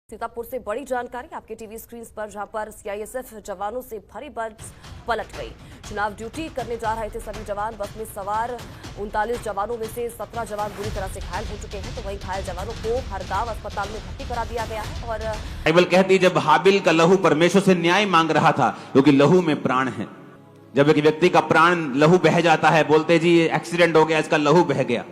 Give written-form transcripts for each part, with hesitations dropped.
सीतापुर से बड़ी जानकारी आपके टीवी स्क्रीन पर, जहां पर सीआईएसएफ जवानों से भरी बस पलट गई। चुनाव ड्यूटी करने जा रहे थे सभी जवान। बस में सवार 39 जवानों में से 17 जवान बुरी तरह से घायल हो चुके हैं, तो वहीं घायल जवानों को हरगांव अस्पताल में भर्ती करा दिया गया है। और बाइबल कहती है जब हाबिल का लहू परमेश्वर से न्याय मांग रहा था, क्योंकि लहू में प्राण है। जब एक व्यक्ति का प्राण लहू बह जाता है, बोलते जी एक्सीडेंट हो गया, इसका लहू बह गया,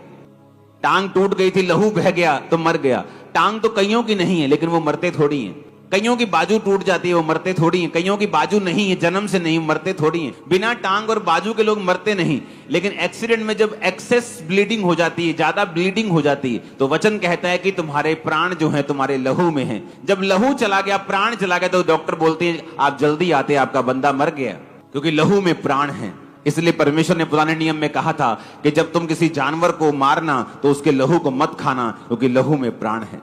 टांग टूट गई थी, लहू बह गया तो मर गया। टांग तो कईयों की नहीं है, लेकिन वो मरते थोड़ी हैं। कईयों की बाजू टूट जाती है, वो मरते थोड़ी हैं। कईयों की बाजू नहीं है, जन्म से नहीं, मरते थोड़ी हैं। बिना टांग और बाजू के लोग मरते नहीं, लेकिन एक्सीडेंट में जब एक्सेस ब्लीडिंग हो जाती है, ज्यादा ब्लीडिंग हो जाती है, तो वचन कहता है कि तुम्हारे प्राण जो है तुम्हारे लहू में है। जब लहू चला गया, प्राण चला गया, तो डॉक्टर बोलते हैं आप जल्दी आते, आपका बंदा मर गया, क्योंकि लहू में प्राण है। इसलिए परमेश्वर ने पुराने नियम में कहा था कि जब तुम किसी जानवर को मारना तो उसके लहू को मत खाना, क्योंकि लहू में प्राण है।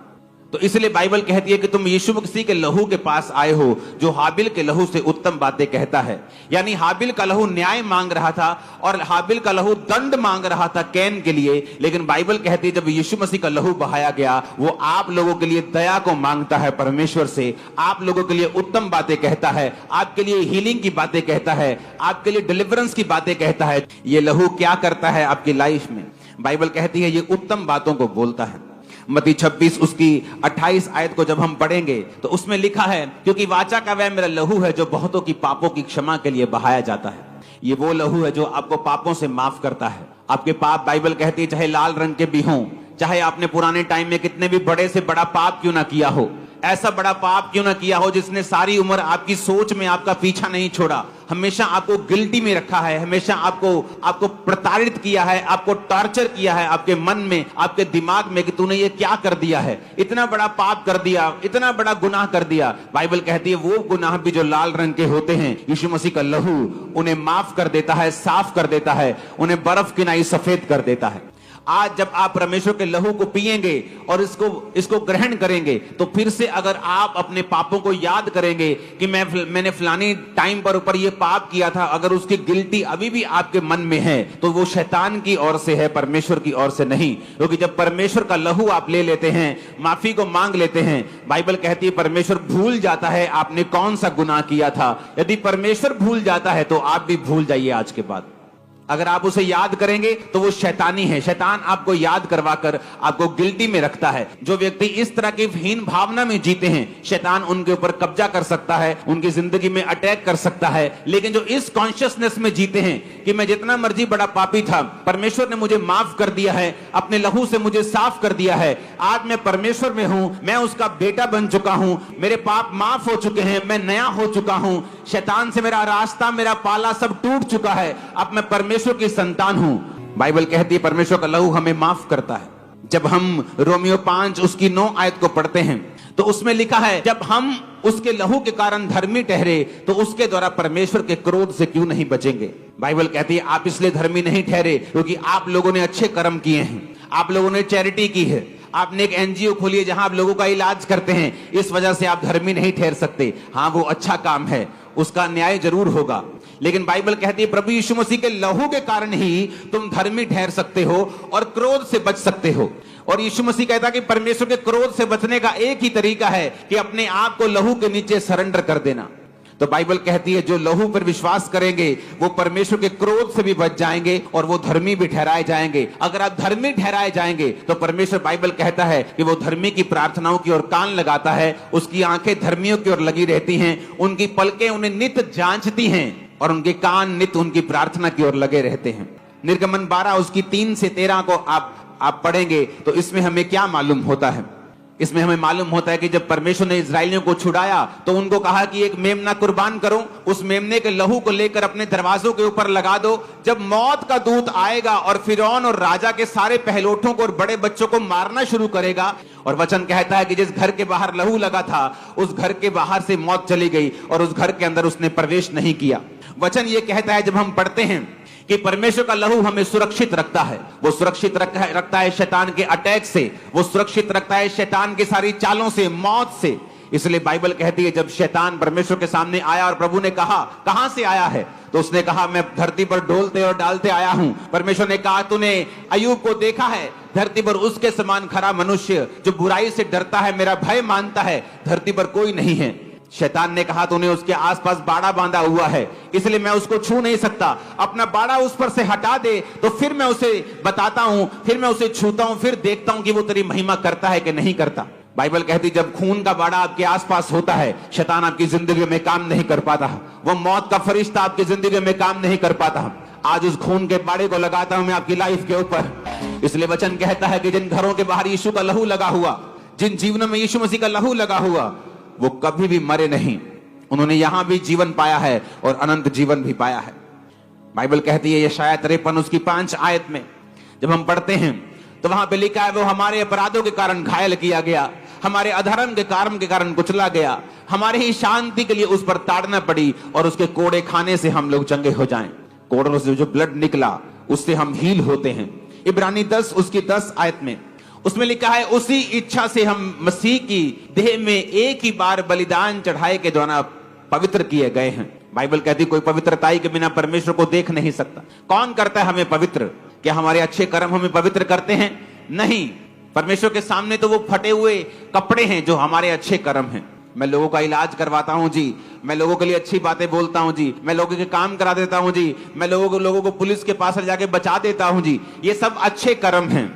तो इसलिए बाइबल कहती है कि तुम यीशु मसीह के लहू के पास आए हो, जो हाबिल के लहू से उत्तम बातें कहता है। यानी हाबिल का लहू न्याय मांग रहा था और हाबिल का लहू दंड मांग रहा था कैन के लिए, लेकिन बाइबल कहती है जब यीशु मसीह का लहू बहाया गया, वो आप लोगों के लिए दया को मांगता है परमेश्वर से, आप लोगों के लिए उत्तम बातें कहता है, आपके लिए हीलिंग की बातें कहता है, आपके लिए डिलीवरेंस की बातें कहता है। ये लहू क्या करता है आपकी लाइफ में? बाइबल कहती है ये उत्तम बातों को बोलता है। मत्ती 26 उसकी 28 आयत को जब हम पढ़ेंगे तो उसमें लिखा है, क्योंकि वाचा का वह मेरा लहू है जो बहुतों की पापों की क्षमा के लिए बहाया जाता है। ये वो लहू है जो आपको पापों से माफ करता है। आपके पाप, बाइबल कहती है, चाहे लाल रंग के भी हों, चाहे आपने पुराने टाइम में कितने भी बड़े से बड़ा पाप क्यों ना किया हो, ऐसा बड़ा पाप क्यों ना किया हो जिसने सारी उम्र आपकी सोच में आपका पीछा नहीं छोड़ा, हमेशा आपको गिल्टी में रखा है, हमेशा आपको प्रताड़ित किया है, आपको टॉर्चर किया है आपके मन में, आपके दिमाग में कि तूने ये क्या कर दिया है, इतना बड़ा पाप कर दिया, इतना बड़ा गुनाह कर दिया। बाइबल कहती है वो गुनाह भी जो लाल रंग के होते हैं, यीशु मसीह का लहू उन्हें माफ कर देता है, साफ कर देता है, उन्हें बर्फ की नाई सफेद कर देता है। आज जब आप परमेश्वर के लहू को पिएंगे और इसको ग्रहण करेंगे, तो फिर से अगर आप अपने पापों को याद करेंगे कि मैंने फलानी टाइम पर ऊपर ये पाप किया था, अगर उसकी गिल्टी अभी भी आपके मन में है, तो वो शैतान की ओर से है, परमेश्वर की ओर से नहीं। क्योंकि जब परमेश्वर का लहू आप ले लेते हैं, माफी को मांग लेते हैं, बाइबल कहती है परमेश्वर भूल जाता है आपने कौन सा गुनाह किया था। यदि परमेश्वर भूल जाता है तो आप भी भूल जाइए आज के बाद। अगर आप उसे याद करेंगे तो वो शैतानी है। शैतान आपको याद करवाकर आपको गिल्टी में रखता है। जो व्यक्ति इस तरह की हीन भावना में जीते हैं, शैतान उनके ऊपर कब्जा कर सकता है, उनकी जिंदगी में अटैक कर सकता है। लेकिन जो इस कॉन्शियसनेस में जीते हैं कि मैं जितना मर्जी बड़ा पापी था, परमेश्वर ने मुझे माफ कर दिया है, अपने लहू से मुझे साफ कर दिया है, आज मैं परमेश्वर में हूं, मैं उसका बेटा बन चुका हूं, मेरे पाप माफ हो चुके हैं, मैं नया हो चुका हूं, शैतान से मेरा रास्ता, मेरा पाला सब टूट चुका है, अब मैं परमेश्वर की संतान हूं। बाइबल कहती है परमेश्वर का लहू हमें माफ करता है। जब हम रोमियो 5 उसकी 9 आयत को पढ़ते हैं तो उसमें लिखा है जब हम उसके लहू के कारण धर्मी ठहरे, तो उसके द्वारा परमेश्वर के क्रोध से क्यों नहीं बचेंगे। बाइबल कहती है आप इसलिए धर्मी नहीं ठहरे क्योंकि आप लोगों ने अच्छे कर्म किए हैं, आप लोगों ने चैरिटी की है, आपने एक एनजीओ खोली है जहां आप लोगों का इलाज करते हैं, इस वजह से आप धर्मी नहीं ठहर सकते। हाँ, वो अच्छा काम है, उसका न्याय जरूर होगा, लेकिन बाइबल कहती है प्रभु यीशु मसीह के लहू के कारण ही तुम धर्मी ठहर सकते हो और क्रोध से बच सकते हो। और यीशु मसीह कहता है कि परमेश्वर के क्रोध से बचने का एक ही तरीका है कि अपने आप को लहू के नीचे सरेंडर कर देना। तो बाइबल कहती है जो लहू पर विश्वास करेंगे वो परमेश्वर के क्रोध से भी बच जाएंगे और वो धर्मी भी ठहराए जाएंगे। अगर आप धर्मी ठहराए जाएंगे तो परमेश्वर, बाइबल कहता है कि वो धर्मी की प्रार्थनाओं की ओर कान लगाता है, उसकी आंखें धर्मियों की ओर लगी रहती हैं, उनकी पलकें उन्हें नित जांचती हैं और उनके कान नित उनकी प्रार्थना की ओर लगे रहते हैं। निर्गमन 12 उसकी 3 से 13 को आप पढ़ेंगे तो इसमें हमें क्या मालूम होता है? इसमें हमें मालूम होता है कि जब परमेश्वर ने इजरायलियों को छुड़ाया तो उनको कहा कि एक मेमना कुर्बान करो, उस मेमने के लहू को लेकर अपने दरवाजों के ऊपर लगा दो। जब मौत का दूत आएगा और फिरौन और राजा के सारे पहलोठों को और बड़े बच्चों को मारना शुरू करेगा, और वचन कहता है कि जिस घर के बाहर लहू लगा था उस घर के बाहर से मौत चली गई और उस घर के अंदर उसने प्रवेश नहीं किया। वचन ये कहता है जब हम पढ़ते हैं कि परमेश्वर का लहू हमें सुरक्षित रखता है, वो सुरक्षित रखता है शैतान के अटैक से, वो सुरक्षित रखता है शैतान की सारी चालों से, मौत से। इसलिए बाइबल कहती है जब शैतान परमेश्वर के सामने आया और प्रभु ने कहा कहां से आया है, तो उसने कहा मैं धरती पर डोलते और डालते आया हूं। परमेश्वर ने कहा तूने अय्यूब को देखा है, धरती पर उसके समान खरा मनुष्य जो बुराई से डरता है, मेरा भय मानता है, धरती पर कोई नहीं है। शैतान ने कहा तूने उसके आसपास बाड़ा बांधा हुआ है, इसलिए मैं उसको छू नहीं सकता, अपना बाड़ा उस पर से हटा दे तो फिर मैं उसे बताता हूं, फिर मैं उसे छूता हूं, फिर देखता हूं कि वो तेरी महिमा करता है कि नहीं करता। बाइबल कहती जब खून का बाड़ा आपके आसपास होता है, शैतान आपकी जिंदगी में काम नहीं कर पाता, वो मौत का फरिश्ता आपकी जिंदगी में काम नहीं कर पाता। आज उस खून के बाड़े को लगाता हूं मैं आपकी लाइफ के ऊपर। इसलिए वचन कहता है कि जिन घरों के बाहर यीशु का लहू लगा हुआ, जिन जीवनों में यीशु मसीह का लहू लगा हुआ, वो कभी भी मरे नहीं, उन्होंने यहां भी जीवन पाया है और अनंत जीवन भी पाया है। बाइबल कहती है यशायाह 53 उसकी 5 आयत में जब हम पढ़ते हैं तो वहां पे लिखा है वो हमारे अपराधों के कारण घायल किया गया, हमारे अधर्म के कारण कुचला गया, हमारे ही शांति के लिए उस पर ताड़ना पड़ी और उसके कोड़े खाने से हम लोग चंगे हो जाएं। कोड़ों से जो ब्लड निकला उससे हम हील होते हैं। इब्रानी 10 उसकी 10 आयत में उसमें लिखा है उसी इच्छा से हम मसीह की देह में एक ही बार बलिदान चढ़ाए के द्वारा पवित्र किए गए हैं। बाइबल कहती कोई पवित्रताई के बिना परमेश्वर को देख नहीं सकता। कौन करता है हमें पवित्र? क्या हमारे अच्छे कर्म हमें पवित्र करते हैं? नहीं, परमेश्वर के सामने तो वो फटे हुए कपड़े हैं जो हमारे अच्छे कर्म हैं। मैं लोगों का इलाज करवाता हूं जी, मैं लोगों के लिए अच्छी बातें बोलता हूं जी, मैं लोगों के काम करा देता हूं जी, मैं लोगों को पुलिस के पास जाके बचा देता हूं जी, ये सब अच्छे कर्म हैं,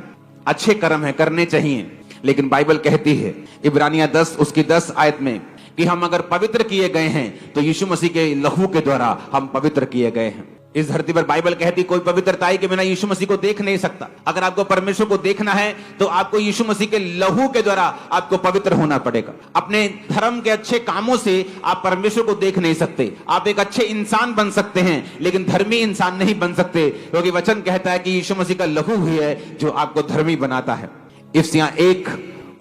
अच्छे कर्म है, करने चाहिए। लेकिन बाइबल कहती है इब्रानियां 10 उसकी 10 आयत में कि हम अगर पवित्र किए गए हैं तो यीशु मसीह के लहू के द्वारा हम पवित्र किए गए हैं। इस धरती पर बाइबल कहती कोई पवित्रताई के बिना यीशु मसीह को देख नहीं सकता। अगर आपको परमेश्वर को देखना है तो आपको यीशु मसीह के लहू के द्वारा आपको पवित्र होना पड़ेगा। अपने धर्म के अच्छे कामों से आप परमेश्वर को देख नहीं सकते। आप एक अच्छे इंसान बन सकते हैं लेकिन धर्मी इंसान नहीं बन सकते, क्योंकि वचन कहता है कि यीशु मसीह का लहू ही है जो आपको धर्मी बनाता है। इफिसियां 1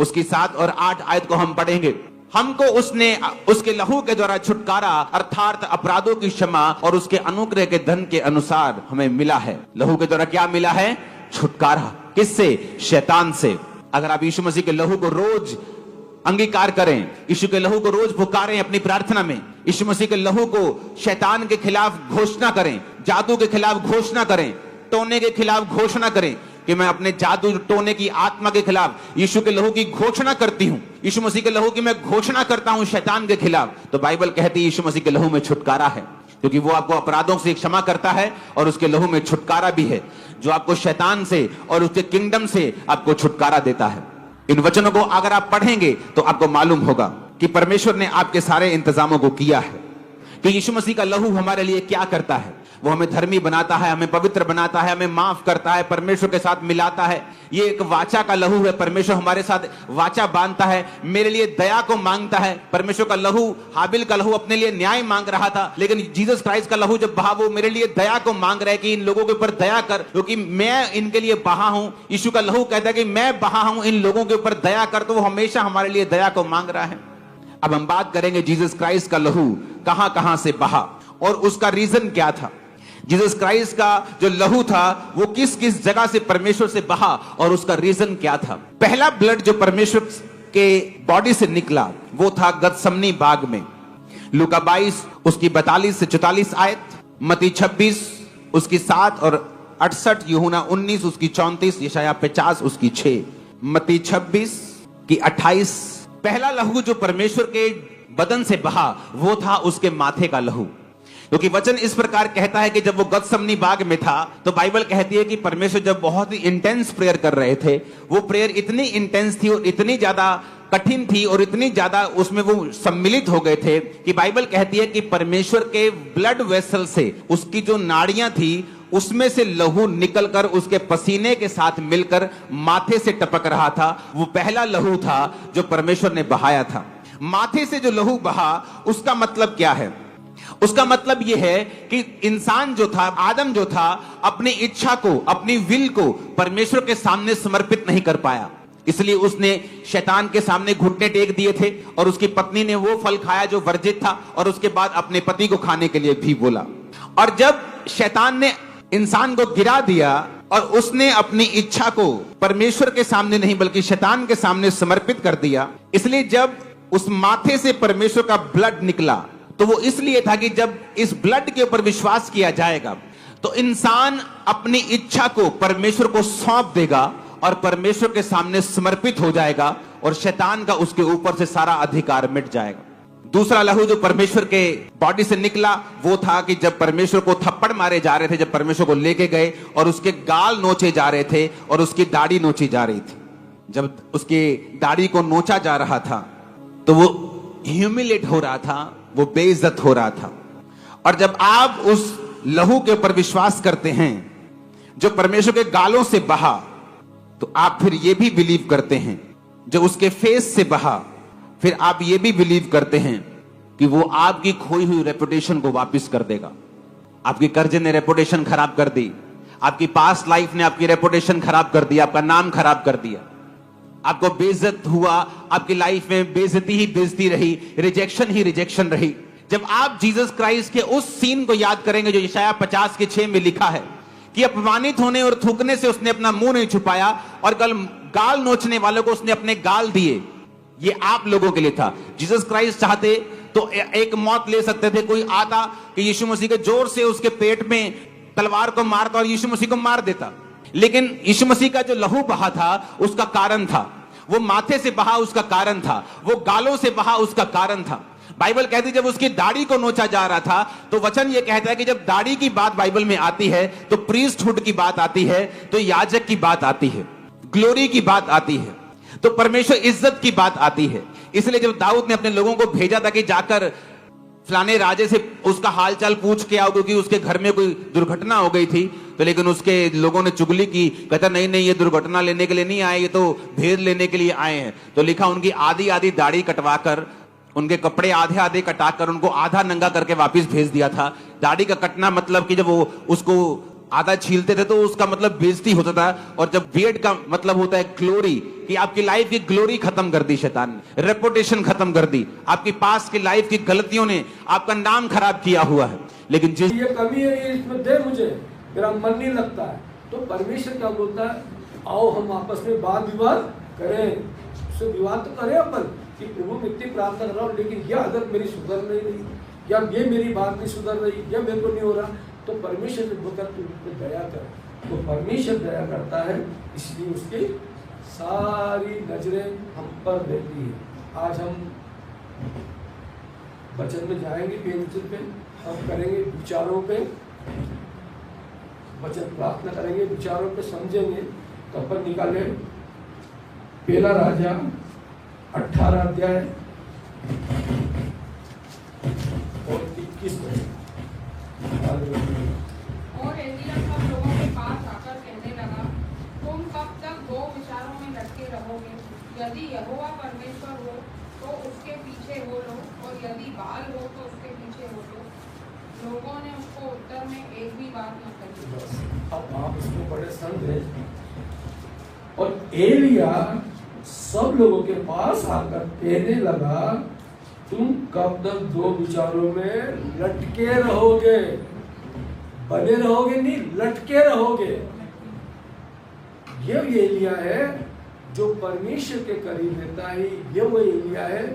उसकी 7 और 8 आयत को हम पढ़ेंगे। हमको उसने उसके लहू के द्वारा छुटकारा अर्थात अपराधों की क्षमा और उसके अनुग्रह के धन के अनुसार हमें मिला है। लहू के द्वारा क्या मिला है? छुटकारा। किससे? शैतान से। अगर आप यीशु मसीह के लहू को रोज अंगीकार करें, यीशु के लहू को रोज पुकारें अपनी प्रार्थना में, यीशु मसीह के लहू को शैतान के खिलाफ घोषणा करें, जादू के खिलाफ घोषणा करें, टोने के खिलाफ घोषणा करें कि मैं अपने जादू टोने की आत्मा के खिलाफ यीशु के लहू की घोषणा करती हूं, यीशु मसीह के लहू की मैं घोषणा करता हूं शैतान के खिलाफ, तो बाइबल कहती है यीशु मसीह के लहू में छुटकारा है, क्योंकि वो आपको अपराधों से क्षमा करता है और उसके लहू में छुटकारा भी है जो आपको शैतान से और उसके किंगडम से आपको छुटकारा देता है। इन वचनों को अगर आप पढ़ेंगे तो आपको मालूम होगा कि परमेश्वर ने आपके सारे इंतजामों को किया है कि यीशु मसीह का लहू हमारे लिए क्या करता है। वो हमें धर्मी बनाता है, हमें पवित्र बनाता है, हमें माफ करता है, परमेश्वर के साथ मिलाता है। ये एक वाचा का लहू है, परमेश्वर हमारे साथ वाचा बांधता है, मेरे लिए दया को मांगता है। परमेश्वर का लहू, हाबिल का लहू अपने लिए न्याय मांग रहा था, लेकिन जीसस क्राइस्ट का लहू जब बहा वो मेरे लिए दया को मांग रहा है कि इन लोगों के ऊपर दया कर, क्योंकि मैं इनके लिए बहा हूं। यीशु का लहू कहता है कि मैं बहा हूं, इन लोगों के ऊपर दया कर, तो वो हमेशा हमारे लिए दया को मांग रहा है। अब हम बात करेंगे जीसस क्राइस्ट का लहू कहां कहां से बहा और उसका रीजन क्या था। जीसस क्राइस्ट का जो लहू था वो किस किस जगह से परमेश्वर से बहा और उसका रीजन क्या था। पहला ब्लड जो परमेश्वर के बॉडी से निकला वो था गतसमनी बाग में। लूका 22 उसकी 42 से 44 आयत, मती 26 उसकी 7 और 68, यूहन्ना 19 उसकी 34, यशायाह 50 उसकी 6, मती 26 की 28। पहला लहू जो परमेश्वर के बदन से बहा वो था उसके माथे का लहू, क्योंकि वचन इस प्रकार कहता है कि जब वो गतसमनी बाग में था तो बाइबल कहती है कि परमेश्वर जब बहुत ही इंटेंस प्रेयर कर रहे थे, वो प्रेयर इतनी इंटेंस थी और इतनी ज्यादा कठिन थी और इतनी ज्यादा उसमें वो सम्मिलित हो गए थे कि बाइबल कहती है कि परमेश्वर के ब्लड वेसल से उसकी जो नाड़ियां थी उसमें से लहू निकलकर उसके पसीने के साथ मिलकर माथे से टपक रहा था। वो पहला लहू था जो परमेश्वर ने बहाया था। माथे से जो लहू बहा उसका मतलब क्या है? उसका मतलब यह है कि इंसान जो था, आदम जो था, अपनी इच्छा को, अपनी विल को परमेश्वर के सामने समर्पित नहीं कर पाया, इसलिए उसने शैतान के सामने घुटने टेक दिए थे और उसकी पत्नी ने वो फल खाया जो वर्जित था और उसके बाद अपने पति को खाने के लिए भी बोला। और जब शैतान ने इंसान को गिरा दिया और उसने अपनी इच्छा को परमेश्वर के सामने नहीं बल्कि शैतान के सामने समर्पित कर दिया, इसलिए जब उस माथे से परमेश्वर का ब्लड निकला, तो वो इसलिए था कि जब इस ब्लड के ऊपर विश्वास किया जाएगा तो इंसान अपनी इच्छा को परमेश्वर को सौंप देगा और परमेश्वर के सामने समर्पित हो जाएगा और शैतान का उसके ऊपर से सारा अधिकार मिट जाएगा। दूसरा लहू जो परमेश्वर के बॉडी से निकला वो था कि जब परमेश्वर को थप्पड़ मारे जा रहे थे, जब परमेश्वर को लेके गए और उसके गाल नोचे जा रहे थे और उसकी दाढ़ी नोची जा रही थी, जब उसकी दाढ़ी को नोचा जा रहा था तो वो ह्यूमिलेट हो रहा था, वो बेइज्जत हो रहा था। और जब आप उस लहू के ऊपर विश्वास करते हैं जो परमेश्वर के गालों से बहा, तो आप फिर ये भी बिलीव करते हैं जो उसके फेस से बहा, फिर आप ये भी बिलीव करते हैं कि वो आपकी खोई हुई रेपुटेशन को वापस कर देगा। आपकी कर्जे ने रेपुटेशन खराब कर दी, आपकी पास्ट लाइफ ने आपकी रेपुटेशन खराब कर दी, आपका नाम खराब कर दिया, आपको बेइज्जत हुआ, आपकी लाइफ में बेइज्जती ही बेइज्जती रही, रिजेक्शन ही रिजेक्शन रही। जब आप जीसस क्राइस्ट के उस सीन को याद करेंगे जो यशायाह 50:6 में लिखा है कि अपमानित होने और थूकने से उसने अपना मुंह नहीं छुपाया और गाल नोचने वालों को उसने अपने गाल दिए, ये आप लोगों के लिए था। जीसस क्राइस्ट चाहते तो एक मौत ले सकते थे, कोई आता कि यीशु मसीह के जोर से उसके पेट में तलवार को मारता और यीशु मसीह को मार देता, लेकिन यीशु मसीह का जो लहू बहा था उसका कारण था, वो माथे से बहा उसका कारण था, वो गालों से बहा उसका कारण था। बाइबल कहती जब उसकी दाढ़ी को नोचा जा रहा था तो वचन ये कहता है कि जब दाढ़ी की बात बाइबल में आती है तो प्रीस्टहुड की बात आती है, तो याजक की बात आती है, ग्लोरी की बात आती है, तो परमेश्वर इज्जत की बात आती है। इसलिए जब दाऊद ने अपने लोगों को भेजा था कि जाकर फलाने राजे से उसका हालचाल पूछ के आओ क्योंकि उसके घर में कोई दुर्घटना हो गई थी, तो लेकिन उसके लोगों ने चुगली की, कहता नहीं नहीं ये दुर्घटना लेने के लिए नहीं आए, ये तो भेद लेने के लिए आए हैं। तो लिखा उनकी आधी आधी दाढ़ी कटवाकर, उनके कपड़े आधे आधे कटाकर उनको आधा नंगा करके वापस भेज दिया था। दाढ़ी का कटना मतलब कि जब वो उसको आधा छीलते थे तो उसका मतलब बेइज्जती होता था, और जब बियर्ड का मतलब होता है ग्लोरी, कि आपकी लाइफ की ग्लोरी खत्म कर दी शैतान ने, रेपुटेशन खत्म कर दी, आपकी पास की लाइफ की गलतियों ने आपका नाम खराब किया हुआ है। लेकिन जिस ये कमी है, ये इसमें दे मुझे, मेरा मन नहीं लगता है, तो परमेश्वर क्या बोलता है, आओ हम आपस में वाद विवाद करें, उससे विवाद तो करें अपन कि प्रभु मैं इतनी प्रार्थना कर रहा हूँ लेकिन यह आदत मेरी सुधर नहीं रही, या ये मेरी बात नहीं सुधर रही, या मेरे को नहीं हो रहा, तो परमेश्वर से बोलकर तू उस पर दया कर। तो परमेश्वर दया करता है, इसलिए उसकी सारी नजरें हम पर रहती है। आज हम वचन में जाएंगे, पेंसिल पे हम करेंगे विचारों पे, वचन प्रार्थना करेंगे, विचारों पे समझेंगे। तो अपन निकाले पहला राजा 18 अध्याय और 21 में। और एलिय्याह सब लोगों के पास आकर कहने लगा, तुम कब तक दो विचारों में लटके रहोगे? यदि यहोवा परमेश्वर हो तो उसके पीछे हो लो, और यदि बाल हो तो उसके पीछे हो लो। लोगों ने उसको उत्तर में एक भी बात न कही। अब आप इसमें बड़े संत हैं। और एलिय्याह सब लोगों के पास आकर कहने लगा, तुम कब तक दो विचारों में लटके रहोगे? बने रहोगे नहीं, लटके रहोगे। ये एलिय्याह है जो परमेश्वर के करीब रहता है, ये वो एलिय्याह है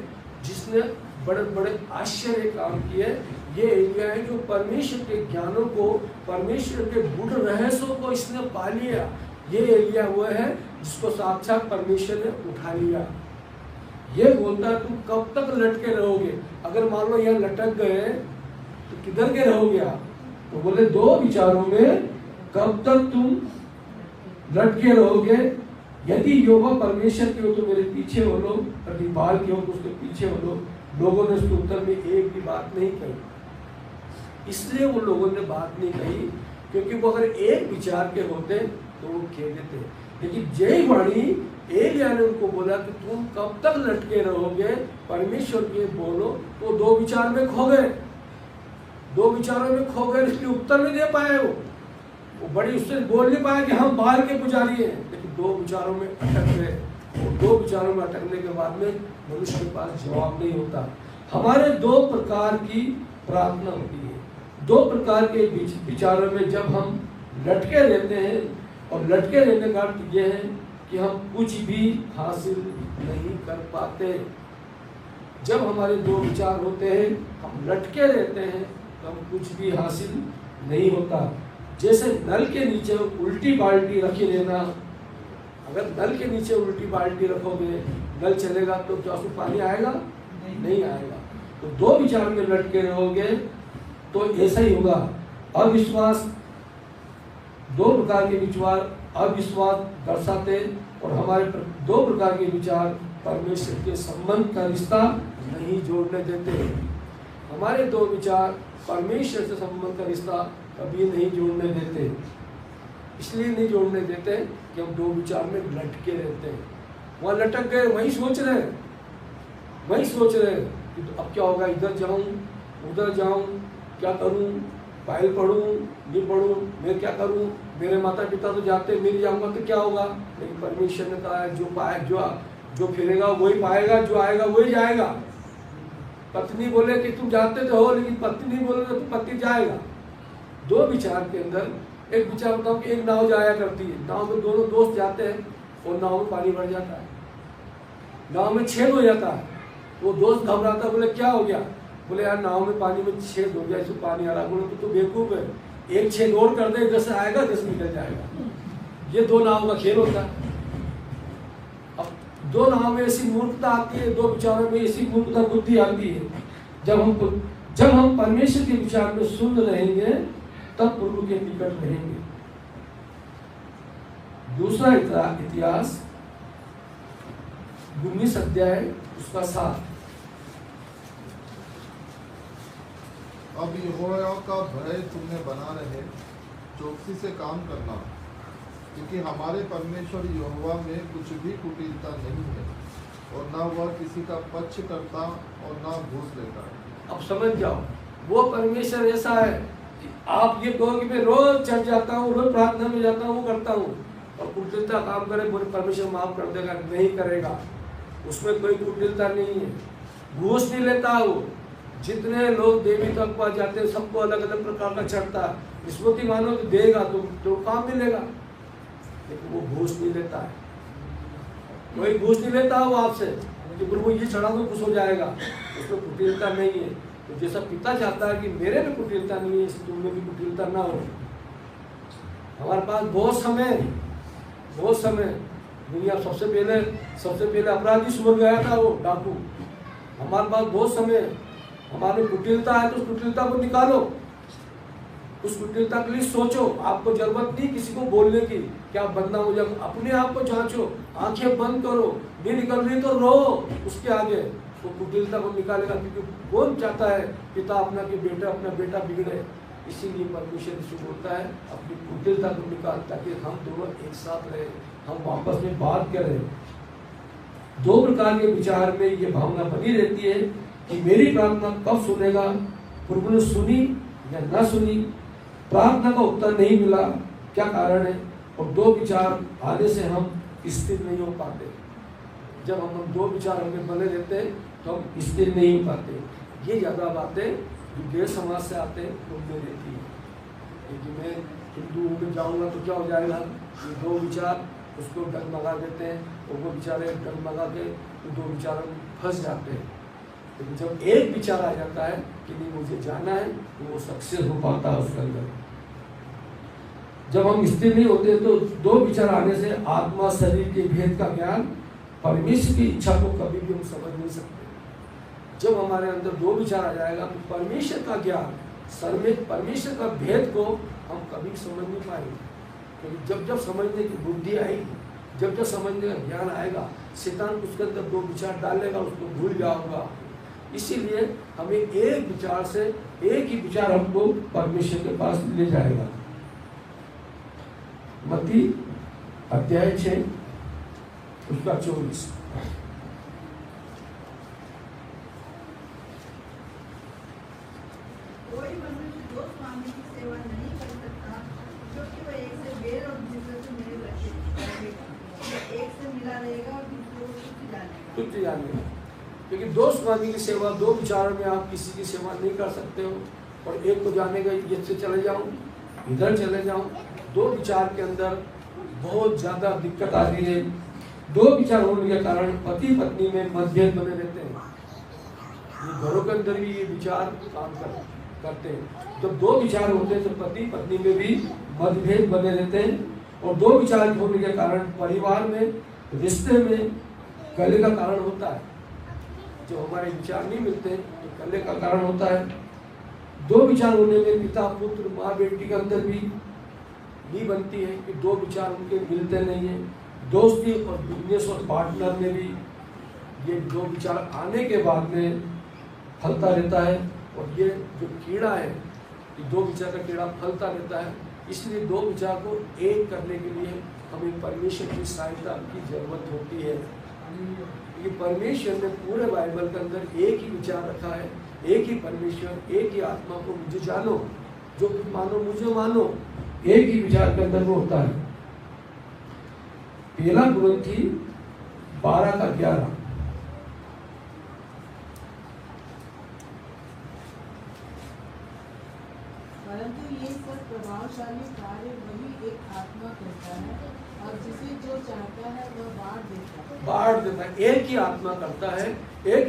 जिसने बड़े बड़े आश्चर्य काम किए। ये एलिय्याह है जो परमेश्वर के ज्ञानों को, परमेश्वर के गूढ़ रहस्यों को इसने पा लिया। ये एलिय्याह वो है जिसको साक्षात परमेश्वर ने उठा लिया। ये बोलता तुम कब तक लटके रहोगे? अगर मान लो यहाँ लटक गए तो किधर के रहोगे आप? तो बोले दो विचारों में कब तक तुम लटके रहोगे? यदि यहोवा परमेश्वर के हो तो मेरे पीछे हो लो, यदि बाल के हो तो उसके पीछे हो लो। लोगों ने उसके उत्तर में एक भी बात नहीं कही। इसलिए वो लोगों ने बात नहीं कही क्योंकि वो अगर एक विचार के होते तो वो कह देते। लेकिन जय वाणी एलिय्याह ने उनको बोला कि तुम कब तक लटके रहोगे? परमेश्वर के बोलो। तो दो विचार में खो गए, दो विचारों में खो गए, इसलिए उत्तर नहीं दे पाए। वो बड़ी उससे बोल नहीं पाया कि हम बाहर के पुजारी हैं, लेकिन दो विचारों में अटक गए। और दो विचारों में अटकने के बाद में मनुष्य के पास जवाब नहीं होता। हमारे दो प्रकार की प्रार्थना होती है, दो प्रकार के विचारों में जब हम लटके रहते हैं। और लटके रहने का अर्थ यह है कि हम कुछ भी हासिल नहीं कर पाते। जब हमारे दो विचार होते हैं, हम लटके रहते हैं, तो हम कुछ भी हासिल नहीं होता। जैसे नल के नीचे उल्टी बाल्टी रखी लेना, अगर नल के नीचे उल्टी बाल्टी रखोगे, नल चलेगा तो क्या उसमें पानी आएगा? नहीं आएगा। तो दो विचार में लटके रहोगे तो ऐसा ही होगा। अविश्वास, दो प्रकार के विचार अविश्वास दर्शाते, और हमारे दो प्रकार के विचार परमेश्वर के संबंध का रिश्ता नहीं जोड़ने देते। हमारे दो विचार परमेश्वर से संबंध का रिश्ता कभी नहीं जोड़ने देते। इसलिए नहीं जोड़ने देते कि हम दो विचार में लटके रहते हैं। वहाँ लटक गए, वहीं सोच रहे कि तो अब क्या होगा, इधर जाऊं उधर जाऊं, क्या करूं, फाइल पढ़ूं नहीं पढ़ूं, मैं क्या करूं, मेरे माता पिता तो जाते, मिल जाऊंगा तो क्या होगा। लेकिन परमेश्वर ने कहा है, जो पाए जो फिरेगा वही पाएगा, जो आएगा वही जाएगा। पत्नी बोले कि तुम जाते तो हो, लेकिन पत्नी नहीं बोले तो पति जाएगा। दो विचार के अंदर एक विचार बताओ कि एक नाव जाया करती है, नाव में दोनों दोस्त जाते हैं और नाव में पानी भर जाता है, नाव में छेद हो जाता है। वो दोस्त घबराता है, बोले क्या हो गया, बोले यार नाव में पानी में छेद हो गया, इसमें पानी आ रहा। बोले तो बेवकूफ है, एक छेद और कर दे, इधर से आएगा इधर से निकल जाएगा। ये दो नाव का खेल होता है। अब दो नाव में ऐसी मूर्खता आती है, दो विचारों में ऐसी मूर्खता बुद्धि आती है। जब हम परमेश्वर के विचार में शुद्ध रहेंगे तब प्रभु के निकट रहेंगे। दूसरा इतिहास 19 अध्याय उसका 7। अब यहोवा का भय तुम्हें बना रहे, चौकसी से काम करना, क्योंकि हमारे परमेश्वर यहोवा में कुछ भी कुटिलता नहीं है, और न वह किसी का पक्ष करता और न घूस लेता है। अब समझ जाओ, वो परमेश्वर ऐसा है कि आप ये कहो कि मैं रोज चर्च जाता हूँ, रोज प्रार्थना में जाता हूँ, वो करता हूँ, और कुटिलता काम करे, बोले परमेश्वर माफ कर देगा, नहीं करेगा। उसमें कोई कुटिलता नहीं है, घूस नहीं लेता वो। जितने लोग देवी तक पास जाते हैं सबको अलग अलग प्रकार का चढ़ता है, रिश्वती मानो तो देगा तो काम मिलेगा, लेकिन वो घूस नहीं लेता है। कोई घूस नहीं लेता वो आपसे कि प्रभु ये चढ़ा तो खुश हो जाएगा, उसमें कुटिलता नहीं है। तो जैसा पिता चाहता है कि मेरे में कुटिलता नहीं है, इससे तुम में भी कुटिलता ना हो। हमारे पास बहुत समय दुनिया सबसे पहले अपराधी सुबह गया था, वो डाकू। हमारे पास बहुत समय, हमारे कुटिलता है तो उस कुटिलता को निकालो, उस कुटिलता के लिए सोचो। आपको जरूरत नहीं किसी को बोलने की कि आप बदनाम हो जाओ, अपने आप को जांचो, आंखें बंद करो, नहीं निकल रही तो रो उसके आगे, वो कुटिलता को निकालेगा। क्योंकि कौन चाहता है पिता अपना बेटा बिगड़े। इसीलिए परमेश्वर यीशु बोलता है अपनी कुटिलता को निकाल, ताकि हम दोनों एक साथ रहे, हम आपस में बात करें। दो प्रकार के विचार में ये भावना बनी रहती है कि मेरी प्रार्थना कब सुनेगा, प्रभु ने सुनी या ना सुनी, प्रार्थना का उत्तर नहीं मिला, क्या कारण है। और दो विचार आने से हम स्थिर नहीं हो पाते। जब हम दो विचार हमें बने रहते हैं तो हम स्थिर नहीं हो पाते। ये ज़्यादा बातें जो गैर समाज से आते हैं उनमें रहती है कि मैं हिंदू में जाऊँगा तो क्या हो जाएगा। ये दो विचार उसको डगमगा देते हैं, और वो बेचारे डगमगा के दो विचारों में फंस जाते हैं। लेकिन जब एक विचार आ जाता है कि नहीं मुझे जाना है, तो वो सक्सेस हो पाता है उसके अंदर। जब हम स्थिर नहीं होते तो दो विचार आने से आत्मा शरीर के भेद का ज्ञान, परमेश्वर की इच्छा को कभी भी हम समझ नहीं सकते। जब हमारे अंदर दो विचार आ जाएगा तो परमेश्वर का ज्ञान, परमेश्वर का भेद को हम कभी समझ नहीं पाएंगे। क्योंकि जब समझने की बुद्धि आएगी, जब समझने का ज्ञान आएगा, शैतान उसके अंदर दो विचार डालेगा, उसको भूल जाऊंगा। इसीलिए हमें एक विचार से एक ही विचार हमको परमेश्वर के पास ले जाएगा। मत्ती अध्याय 6 उसका 24। कोई मनुष्य दो स्वामी की सेवा नहीं कर सकता, क्योंकि वह एक से बैर और दूसरे से मेल रखेगा, एक से मिला रहेगा और दूसरे को तुच्छ जानेगा। क्योंकि दो स्वामी की सेवा, दो विचारों में आप किसी की सेवा नहीं कर सकते हो। और एक को जानेगा ये से चले जाऊं, इधर चले जाऊं। दो विचार के अंदर बहुत ज़्यादा दिक्कत आती है। दो विचार होने के कारण पति पत्नी में मतभेद बने रहते हैं। ये घरों के अंदर भी ये विचार काम करते हैं। जब दो विचार होते हैं तो पति पत्नी में भी मतभेद बने रहते हैं और दो विचार होने के कारण परिवार में, रिश्ते में कलह का कारण होता है। जो हमारे विचार नहीं मिलते तो कलह का कारण होता है। दो विचार होने में पिता पुत्र माँ बेटी के अंदर भी नहीं बनती है कि दो विचार उनके मिलते नहीं है। दोस्ती और बिजनेस और पार्टनर में भी ये दो विचार आने के बाद में फलता रहता है और ये जो कीड़ा है, ये दो विचार का कीड़ा फलता रहता है। इसलिए दो विचार को एक करने के लिए हमें परमेश्वर की सहायता की जरूरत होती है। ये परमेश्वर ने पूरे बाइबल के अंदर एक ही विचार रखा है, एक ही परमेश्वर, एक ही आत्मा को मुझे जानो, जो कुछ मानो मुझे मानो, एक ही विचार के अंदर वो होता है। पहला कुरिन्थी 12:11 परंतु ये सब प्रभावशाली कार्य वही एक आत्मा करता है और जिसे जो चाहता है वह बांट देता है। एक ही आत्मा करता है, एक